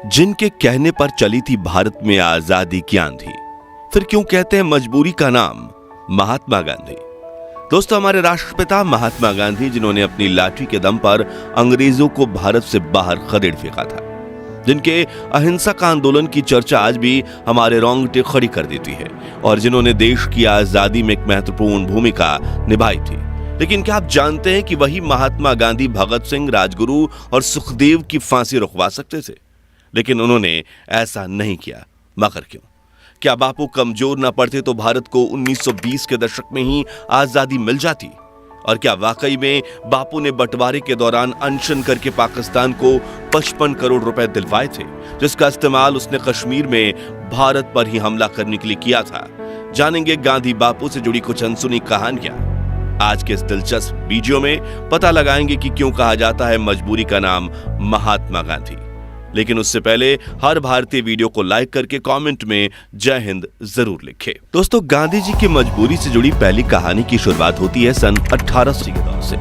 जिनके कहने पर चली थी भारत में आजादी की आंधी, फिर क्यों कहते हैं मजबूरी का नाम महात्मा गांधी। दोस्तों, हमारे राष्ट्रपिता महात्मा गांधी, जिन्होंने अपनी लाठी के दम पर अंग्रेजों को भारत से बाहर खदेड़ फेंका था, जिनके अहिंसक आंदोलन की चर्चा आज भी हमारे रोंगटे खड़ी कर देती है, और जिन्होंने देश की आजादी में एक महत्वपूर्ण भूमिका निभाई थी। लेकिन क्या आप जानते हैं कि वही महात्मा गांधी भगत सिंह, राजगुरु और सुखदेव की फांसी रुकवा सकते थे, लेकिन उन्होंने ऐसा नहीं किया। मगर क्यों? क्या बापू कमजोर ना पड़ते तो भारत को 1920 के दशक में ही आजादी मिल जाती? और क्या वाकई में बापू ने बंटवारे के दौरान अनशन करके पाकिस्तान को 55 करोड़ रुपए दिलवाए थे, जिसका इस्तेमाल उसने कश्मीर में भारत पर ही हमला करने के लिए किया था? जानेंगे गांधी बापू से जुड़ी कुछ अनसुनी कहानियां। आज के इस दिलचस्प वीडियो में पता लगाएंगे कि क्यों कहा जाता है मजबूरी का नाम महात्मा गांधी। लेकिन उससे पहले हर भारतीय वीडियो को लाइक करके कमेंट में जय हिंद जरूर लिखे। दोस्तों, गांधी जी की मजबूरी से जुड़ी पहली कहानी की शुरुआत होती है सन 1800 के दौर से,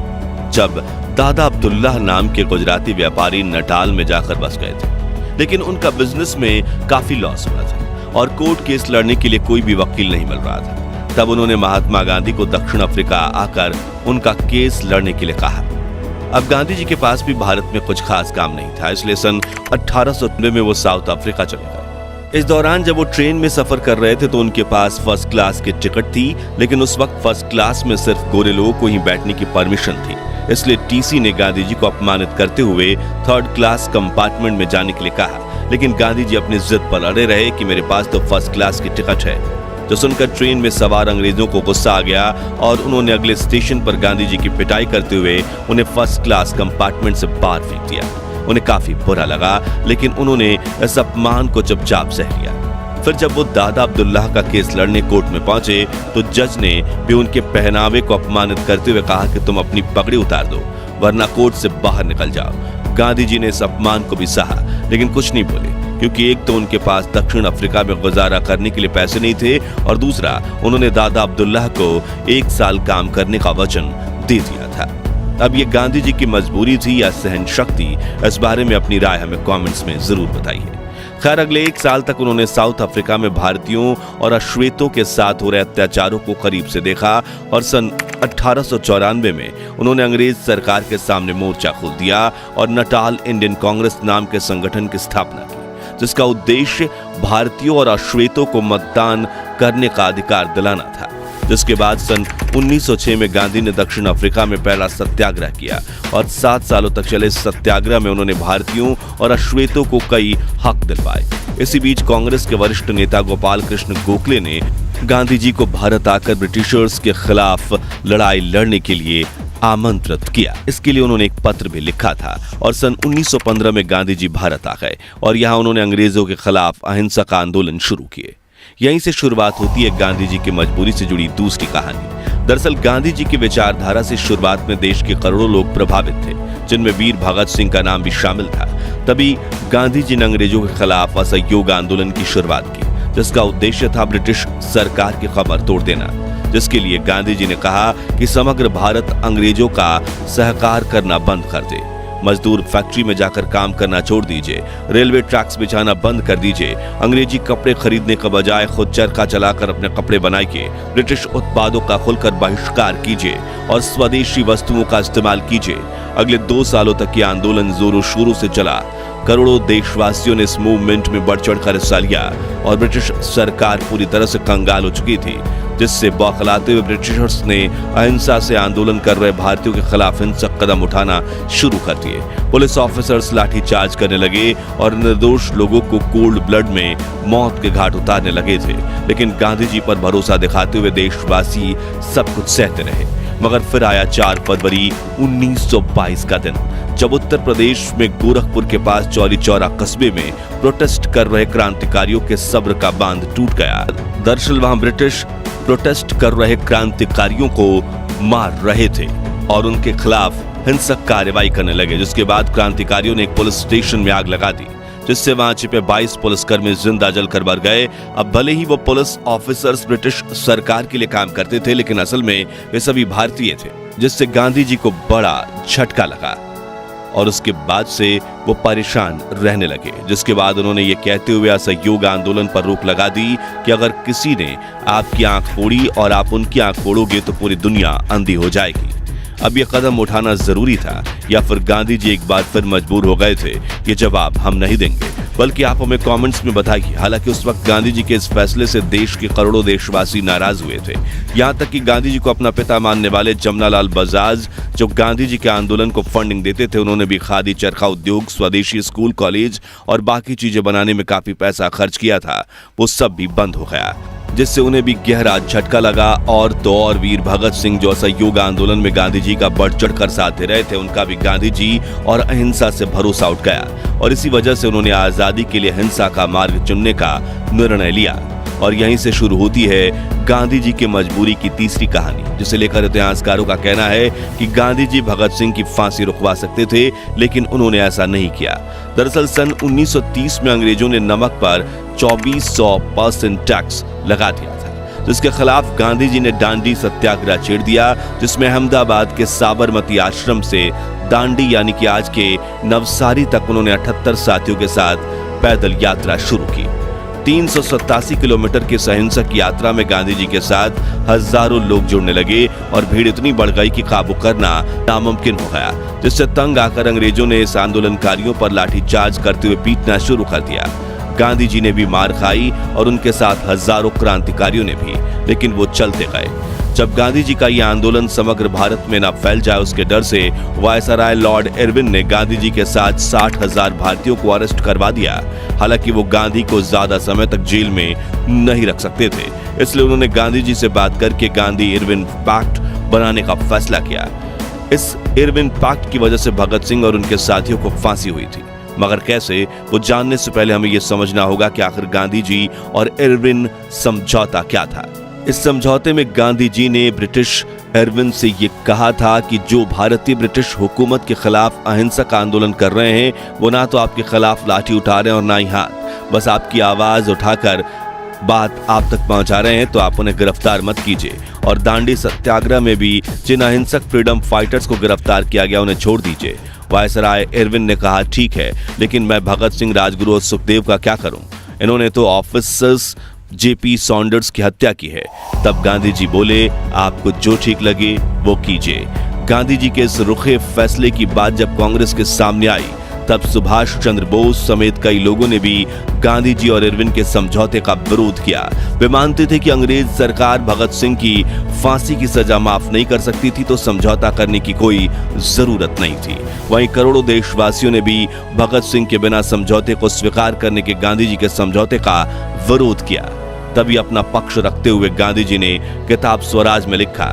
जब दादा अब्दुल्लाह नाम के गुजराती व्यापारी नटाल में जाकर बस गए थे। लेकिन उनका बिजनेस में काफी लॉस हुआ था और कोर्ट केस लड़ने के लिए कोई भी वकील नहीं मिल रहा था। तब उन्होंने महात्मा गांधी को दक्षिण अफ्रीका आकर उनका केस लड़ने के लिए कहा। अब गांधी जी के पास भी भारत में कुछ खास काम नहीं था, इसलिए सन 1890 में वो साउथ अफ्रीका चले गए। इस दौरान जब वो ट्रेन में सफर कर रहे थे तो उनके पास फर्स्ट क्लास की टिकट थी, लेकिन उस वक्त फर्स्ट क्लास में सिर्फ गोरे लोगों को ही बैठने की परमिशन थी। इसलिए टीसी ने गांधी जी को अपमानित करते हुए थर्ड क्लास कंपार्टमेंट में जाने के लिए कहा। लेकिन गांधी जी अपनी जिद पर अड़े रहे कि मेरे पास तो फर्स्ट क्लास की टिकट है। जो सुनकर ट्रेन में सवार अंग्रेजों को गुस्सा आ गया और उन्होंने अगले स्टेशन पर गांधी जी की पिटाई करते हुए उन्हें फर्स्ट क्लास कंपार्टमेंट से बाहर फेंक दिया। उन्हें काफी बुरा लगा, लेकिन उन्होंने इस अपमान को चुपचाप सह लिया। फिर जब वो दादा अब्दुल्लाह का केस लड़ने कोर्ट में पहुंचे तो जज ने भी उनके पहनावे को अपमानित करते हुए कहा कि तुम अपनी पगड़ी उतार दो, वरना कोर्ट से बाहर निकल जाओ। गांधी जी ने इस अपमान को भी सहा, लेकिन कुछ नहीं बोले, क्योंकि एक तो उनके पास दक्षिण अफ्रीका में गुजारा करने के लिए पैसे नहीं थे, और दूसरा उन्होंने दादा अब्दुल्लाह को 1 साल काम करने का वचन दे दिया था। अब ये गांधी जी की मजबूरी थी या सहन शक्ति, इस बारे में अपनी राय हमें कमेंट्स में जरूर बताइए। खैर, अगले 1 साल तक उन्होंने साउथ अफ्रीका में भारतीयों और अश्वेतों के साथ हो रहे अत्याचारों को करीब से देखा, और सन 1894 में उन्होंने अंग्रेज सरकार के सामने मोर्चा खोल दिया और नटाल इंडियन कांग्रेस नाम के संगठन की स्थापना की, जिसका उद्देश्य भारतीयों और अश्वेतों को मतदान करने का अधिकार दिलाना था। जिसके बाद सन 1906 में गांधी ने दक्षिण अफ्रीका में पहला सत्याग्रह किया, और 7 सालों तक चले इस सत्याग्रह में उन्होंने भारतीयों और अश्वेतों को कई हक दिलवाए। इसी बीच कांग्रेस के वरिष्ठ नेता गोपाल कृष्ण गोखले ने गांधी जी को भारत आकर ब्रिटिशर्स के खिलाफ लड़ाई लड़ने के लिए आमंत्रित किया। इसके लिए उन्होंने एक पत्र भी लिखा था, और सन 1915 में गांधी जी भारत आ गए और यहाँ उन्होंने अंग्रेजों के खिलाफ अहिंसक आंदोलन शुरू किए। यहीं से शुरुआत होती है गांधी जी की मजबूरी से जुड़ी दूसरी कहानी। दरअसल गांधी जी की विचारधारा से शुरुआत में देश के करोड़ों लोग प्रभावित थे, जिनमें वीर भगत सिंह का नाम भी शामिल था। तभी गांधी जी ने अंग्रेजों के खिलाफ असहयोग आंदोलन की शुरुआत की, जिसका उद्देश्य था ब्रिटिश सरकार की कमर तोड़ देना। जिसके लिए गांधी जी ने कहा कि समग्र भारत अंग्रेजों का सहकार करना बंद कर दे, मजदूर फैक्ट्री में जाकर काम करना छोड़ दीजिए, रेलवे ट्रैक्स बिछाना बंद कर दीजिए, अंग्रेजी कपड़े खरीदने के बजाय खुद चरखा चलाकर अपने कपड़े बनाइए, ब्रिटिश उत्पादों का खुलकर बहिष्कार कीजिए और स्वदेशी वस्तुओं का इस्तेमाल कीजिए। अगले 2 सालों तक ये आंदोलन जोरों शोरों से चला। करोड़ों देशवासियों ने इस मूवमेंट में बढ़ चढ़कर हिस्सा लिया, और ब्रिटिश सरकार पूरी तरह से कंगाल हो चुकी थी, जिससे बौखलाते हुए ब्रिटिशर्स ने अहिंसा से आंदोलन कर रहे भारतीयों के खिलाफ हिंसक कदम उठाना शुरू कर दिए। पुलिस ऑफिसर्स लाठीचार्ज करने लगे और निर्दोष लोगों को कोल्ड ब्लड में मौत के घाट उतारने लगे थे। लेकिन गांधी जी पर भरोसा दिखाते हुए देशवासी सब कुछ सहते रहे। मगर फिर आया 4 फरवरी 1922 का दिन, जब उत्तर प्रदेश में गोरखपुर के पास चौरी चौरा कस्बे में प्रोटेस्ट कर रहे क्रांतिकारियों के सब्र का बांध टूट गया। दरअसल वहां ब्रिटिश प्रोटेस्ट कर रहे क्रांतिकारियों को मार रहे थे और उनके खिलाफ हिंसक कार्रवाई करने लगे, जिसके बाद क्रांतिकारियों ने एक पुलिस स्टेशन में आग लगा दी, जिससे वहां छिपे 22 पुलिसकर्मी जिंदा जलकर मर गए। अब भले ही वो पुलिस ऑफिसर्स ब्रिटिश सरकार के लिए काम करते थे, लेकिन असल में वे सभी भारतीय थे, जिससे गांधी जी को बड़ा झटका लगा। और उसके बाद से वो परेशान रहने लगे, जिसके बाद उन्होंने ये कहते हुए असहयोग आंदोलन पर रोक लगा दी कि अगर किसी ने आपकी आंख फोड़ी और आप उनकी आंख फोड़ोगे तो पूरी दुनिया अंधी हो जाएगी। अब ये कदम उठाना जरूरी था या फिर गांधी जी एक बार फिर मजबूर हो गए थे? ये जवाब हम नहीं देंगे, बल्कि आप हमें कमेंट्स में बताइए। हालांकि उस वक्त गांधी जी के इस फैसले से देश के करोड़ों देशवासी नाराज हुए थे। यहां तक कि गांधी जी को अपना पिता मानने वाले जमनालाल बजाज, जो गांधी जी के आंदोलन को फंडिंग देते थे, उन्होंने भी खादी, चरखा उद्योग, स्वदेशी स्कूल, कॉलेज और बाकी चीजें बनाने में काफी पैसा खर्च किया था, वो सब भी बंद हो गया, जिससे उन्हें भी गहरा झटका लगा। और तो और वीर भगत सिंह, जो असहयोग आंदोलन में गांधी जी का बढ़ चढ़कर साथ दे रहे थे, उनका भी गांधी जी और अहिंसा से भरोसा उठ गया और इसी वजह से उन्होंने आजादी के लिए हिंसा का मार्ग चुनने का निर्णय लिया। और यहीं से शुरू होती है गांधी जी की मजबूरी की तीसरी कहानी, जिसे लेकर इतिहासकारों का कहना है कि गांधी जी भगत सिंह की फांसी रुकवा सकते थे, लेकिन उन्होंने ऐसा नहीं किया। दरअसल सन 1930 में अंग्रेजों ने नमक पर 2400% टैक्स लगा दिया था, जिसके खिलाफ गांधी जी ने दांडी सत्याग्रह छेड़ दिया, जिसमें अहमदाबाद के साबरमती आश्रम से दांडी यानी कि आज के नवसारी तक उन्होंने 78 साथियों के साथ पैदल यात्रा शुरू की। 387 किलोमीटर की अहिंसक यात्रा में गांधी जी के साथ हजारों लोग जुड़ने लगे और भीड़ इतनी बढ़ गई कि काबू करना नामुमकिन हो गया, जिससे तंग आकर अंग्रेजों ने इस आंदोलनकारियों पर लाठीचार्ज करते हुए पीटना शुरू कर दिया। गांधी जी ने भी मार खाई और उनके साथ हजारों क्रांतिकारियों ने भी, लेकिन वो चलते गए। जब गांधी जी का यह आंदोलन समग्र भारत में न फैल जाए, उसके डर से वायसराय लॉर्ड इरविन ने गांधी जी के साथ 60,000 भारतीयों को अरेस्ट करवा दिया। हालांकि वो गांधी को ज्यादा समय तक जेल में नहीं रख सकते थे, इसलिए उन्होंने गांधी जी से बात करके गांधी इरविन पैक्ट बनाने का फैसला किया। इस इरविन पैक्ट की वजह से भगत सिंह और उनके साथियों को फांसी हुई थी, मगर कैसे, वो जानने से पहले हमें यह समझना होगा कि आखिर गांधी जी और इरविन समझौता क्या था। इस समझौते में गांधी जी ने ब्रिटिश इरविन से ये कहा था कि जो भारतीय ब्रिटिश हुकूमत के खिलाफ अहिंसक आंदोलन कर रहे हैं, वो ना तो आपके खिलाफ लाठी उठा रहे हैं और ना ही हाथ, बस आपकी आवाज उठाकर बात आप तक पहुंचा रहे हैं, तो आप उन्हें गिरफ्तार मत कीजिए। और दांडी सत्याग्रह में भी जिन अहिंसक फ्रीडम फाइटर्स को गिरफ्तार किया गया, उन्हें छोड़ दीजिए। वायसराय इरविन ने कहा, ठीक है, लेकिन मैं भगत सिंह, राजगुरु और सुखदेव का क्या करूं? इन्होंने तो ऑफिसर्स जेपी सॉन्डर्स की हत्या की है। तब गांधी जी बोले, आपको जो ठीक लगे वो कीजिए। गांधी जी के इस रुखे फैसले की बात जब कांग्रेस के सामने आई, तब सुभाष चंद्र बोस समेत कई लोगों ने भी गांधी जी और इरविन के समझौते का विरोध किया। वे मानते थे कि अंग्रेज सरकार भगत सिंह की फांसी की सजा माफ नहीं कर सकती थी, तो समझौता करने की कोई जरूरत नहीं थी। वहीं करोड़ों देशवासियों ने भी भगत सिंह के बिना समझौते को स्वीकार करने के गांधी जी के समझौते का विरोध किया। तभी अपना पक्ष रखते हुए गांधी जी ने किताब स्वराज में लिखा,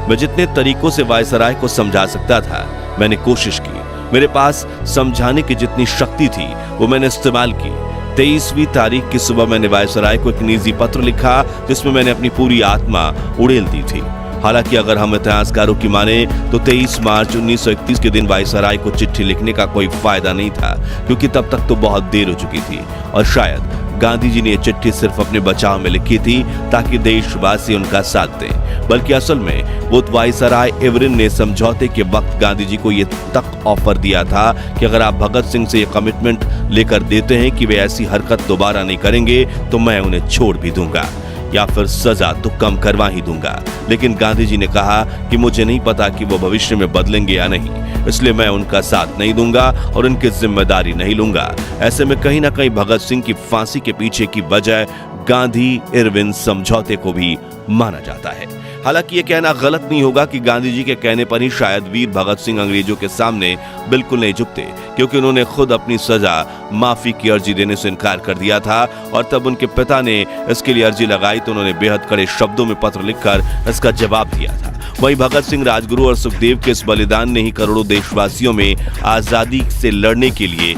मैं जितने तरीकों से वायसराय को समझा सकता था, मैंने कोशिश की। मेरे पास समझाने की जितनी शक्ति थी, वो मैंने इस्तेमाल की। 23वीं तारीख की सुबह मैंने वायसराय को एक निजी पत्र लिखा, जिसमें मैंने अपनी पूरी आत्मा उड़ेल दी थी। हालांकि अगर हम इतिहासकारों की माने तो 23 मार्च 1931 के दिन वायसराय को चिट्ठी लिखने का कोई फायदा नहीं था, क्योंकि तब तक तो बहुत देर हो चुकी थी और शायद गांधी जी ने यह चिट्ठी सिर्फ अपने बचाव में लिखी थी ताकि देशवासी उनका साथ दें, बल्कि असल में वो वायसराय इरविन ने समझौते के वक्त गांधी जी को यह तक ऑफर दिया था कि अगर आप भगत सिंह से ये कमिटमेंट लेकर देते हैं कि वे ऐसी हरकत दोबारा नहीं करेंगे, तो मैं उन्हें छोड़ भी दूंगा या फिर सजा तो कम करवा ही दूंगा। लेकिन गांधी जी ने कहा कि मुझे नहीं पता कि वो भविष्य में बदलेंगे या नहीं, इसलिए मैं उनका साथ नहीं दूंगा और उनकी जिम्मेदारी नहीं लूंगा। ऐसे में कहीं ना कहीं भगत सिंह की फांसी के पीछे की वजह गांधी इरविन समझौते को भी माना जाता है। हालांकि ये कहना गलत नहीं होगा कि गांधी जी के कहने पर ही शायद वीर भगत सिंह अंग्रेजों के सामने बिल्कुल नहीं झुकते, क्योंकि उन्होंने खुद अपनी सजा माफी की अर्जी देने से इनकार कर दिया था और तब उनके पिता ने इसके लिए अर्जी लगाई तो उन्होंने बेहद कड़े शब्दों में पत्र लिखकर इसका जवाब दिया था। वहीं भगत सिंह, राजगुरु और सुखदेव के इस बलिदान ने ही करोड़ों देशवासियों में आजादी से लड़ने के लिए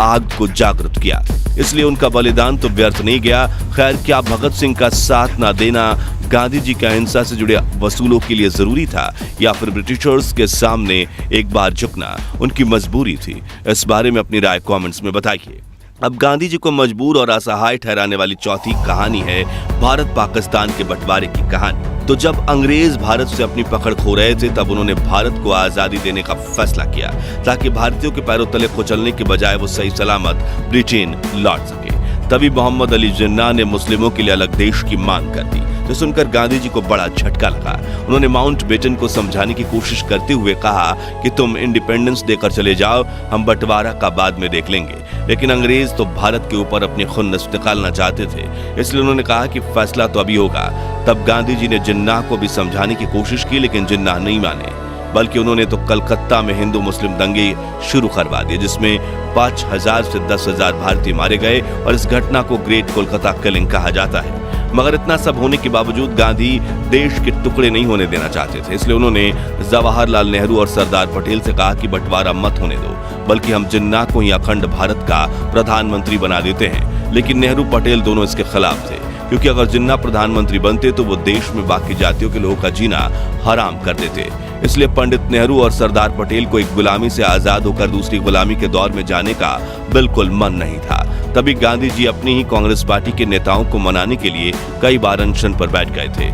आग को जागृत किया, इसलिए उनका बलिदान तो व्यर्थ नहीं गया। खैर, क्या भगत सिंह का साथ ना देना गांधी जी का अहिंसा से जुड़े वसूलों के लिए जरूरी था, या फिर ब्रिटिशर्स के सामने एक बार झुकना उनकी मजबूरी थी? इस बारे में अपनी राय कमेंट्स में बताइए। अब गांधी जी को मजबूर और असहाय ठहराने वाली चौथी कहानी है भारत पाकिस्तान के बंटवारे की कहानी। तो जब अंग्रेज भारत से अपनी पकड़ खो रहे थे तब उन्होंने भारत को आजादी देने का फैसला किया ताकि भारतीयों के पैरों तले कुचलने के बजाय वो सही सलामत ब्रिटेन लौट सके। तभी मोहम्मद अली जिन्ना ने मुस्लिमों के लिए अलग देश की मांग कर दी, जो सुनकर गांधी जी को बड़ा झटका लगा। उन्होंने माउंटबेटन को समझाने की कोशिश करते हुए कहा कि तुम इंडिपेंडेंस देकर चले जाओ, हम बंटवारा का बाद में देख लेंगे। लेकिन अंग्रेज तो भारत के ऊपर अपनी खुन्नस निकालना चाहते थे, इसलिए उन्होंने कहा कि फैसला तो अभी होगा। तब गांधी जी ने जिन्ना को भी समझाने की कोशिश की, लेकिन जिन्ना नहीं माने, बल्कि उन्होंने तो कलकत्ता में हिंदू मुस्लिम दंगे शुरू करवा दिए, जिसमें 5,000 से 10,000 भारतीय मारे गए और इस घटना को ग्रेट कोलकाता किलिंग कहा जाता है। मगर इतना सब होने के बावजूद गांधी देश के टुकड़े नहीं होने देना चाहते थे, इसलिए उन्होंने जवाहरलाल नेहरू और सरदार पटेल से कहा कि बंटवारा मत होने दो, बल्कि हम जिन्ना को ही अखंड भारत का प्रधानमंत्री बना देते हैं। लेकिन नेहरू पटेल दोनों इसके खिलाफ थे, क्योंकि अगर जिन्ना प्रधानमंत्री बनते तो वो देश में बाकी जातियों के लोगों का जीना हराम कर देते। इसलिए पंडित नेहरू और सरदार पटेल को एक गुलामी से आजाद होकर दूसरी गुलामी के दौर में जाने का बिल्कुल मन नहीं था। तभी गांधी जी अपनी ही कांग्रेस पार्टी के नेताओं को मनाने के लिए कई बार अनशन पर बैठ गए थे,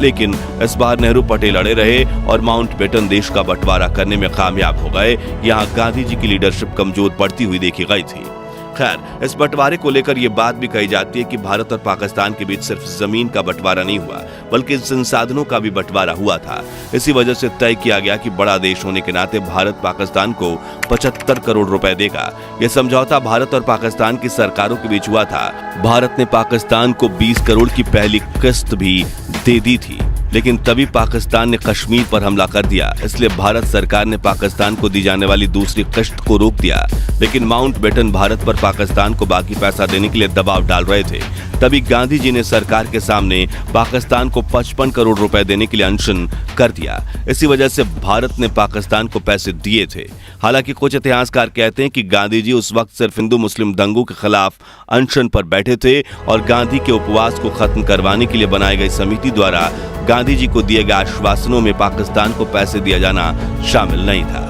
लेकिन इस बार नेहरू पटेल अड़े रहे और माउंटबेटन देश का बंटवारा करने में कामयाब हो गए। यहाँ गांधी जी की लीडरशिप कमजोर पड़ती हुई देखी गई थी। खैर, इस बंटवारे को लेकर यह बात भी कही जाती है कि भारत और पाकिस्तान के बीच सिर्फ जमीन का बंटवारा नहीं हुआ, बल्कि संसाधनों का भी बंटवारा हुआ था। इसी वजह से तय किया गया कि बड़ा देश होने के नाते भारत पाकिस्तान को 75 करोड़ रुपए देगा। यह समझौता भारत और पाकिस्तान की सरकारों के बीच हुआ था। भारत ने पाकिस्तान को 20 करोड़ की पहली किस्त भी दे दी थी, लेकिन तभी पाकिस्तान ने कश्मीर पर हमला कर दिया, इसलिए भारत सरकार ने पाकिस्तान को दी जाने वाली दूसरी किस्त को रोक दिया। लेकिन माउंटबेटन भारत पर पाकिस्तान को बाकी पैसा देने के लिए दबाव डाल रहे थे। तभी गांधी जी ने सरकार के सामने पाकिस्तान को 55 करोड़ रुपए देने के लिए अनशन कर दिया। इसी वजह से भारत ने पाकिस्तान को पैसे दिए थे। हालांकि कुछ इतिहासकार कहते हैं कि गांधी जी उस वक्त सिर्फ हिंदू मुस्लिम दंगों के खिलाफ अनशन पर बैठे थे और गांधी के उपवास को खत्म करवाने के लिए बनाई गई समिति द्वारा गांधी जी को दिए गए आश्वासनों में पाकिस्तान को पैसे दिया जाना शामिल नहीं था।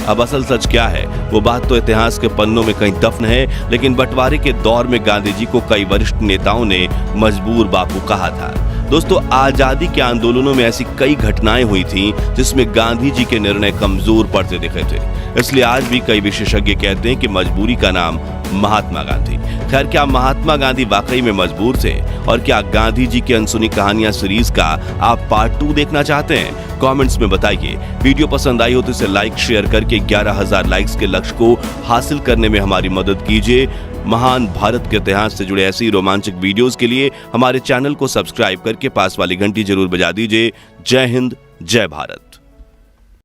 अब असल सच क्या है वो बात तो इतिहास के पन्नों में कहीं दफन है, लेकिन बंटवारे के दौर में गांधी जी को कई वरिष्ठ नेताओं ने मजबूर बापू कहा था। दोस्तों, आजादी के आंदोलनों में ऐसी कई घटनाएं हुई थीं जिसमें गांधी जी के निर्णय कमजोर पड़ते दिखे थे। इसलिए आज भी कई विशेषज्ञ कहते हैं कि मजबूरी का नाम महात्मा गांधी। खैर, क्या महात्मा गांधी वाकई में मजबूर थे? और क्या गांधी जी की अनसुनी कहानियां सीरीज का आप पार्ट 2 देखना चाहते हैं? कमेंट्स में बताइए। वीडियो पसंद आई हो तो इसे लाइक शेयर करके 11,000 लाइक्स के लक्ष्य को हासिल करने में हमारी मदद कीजिए। महान भारत के इतिहास से जुड़े ऐसी रोमांचक वीडियोस के लिए हमारे चैनल को सब्सक्राइब करके पास वाली घंटी जरूर बजा दीजिए। जय हिंद, जय भारत।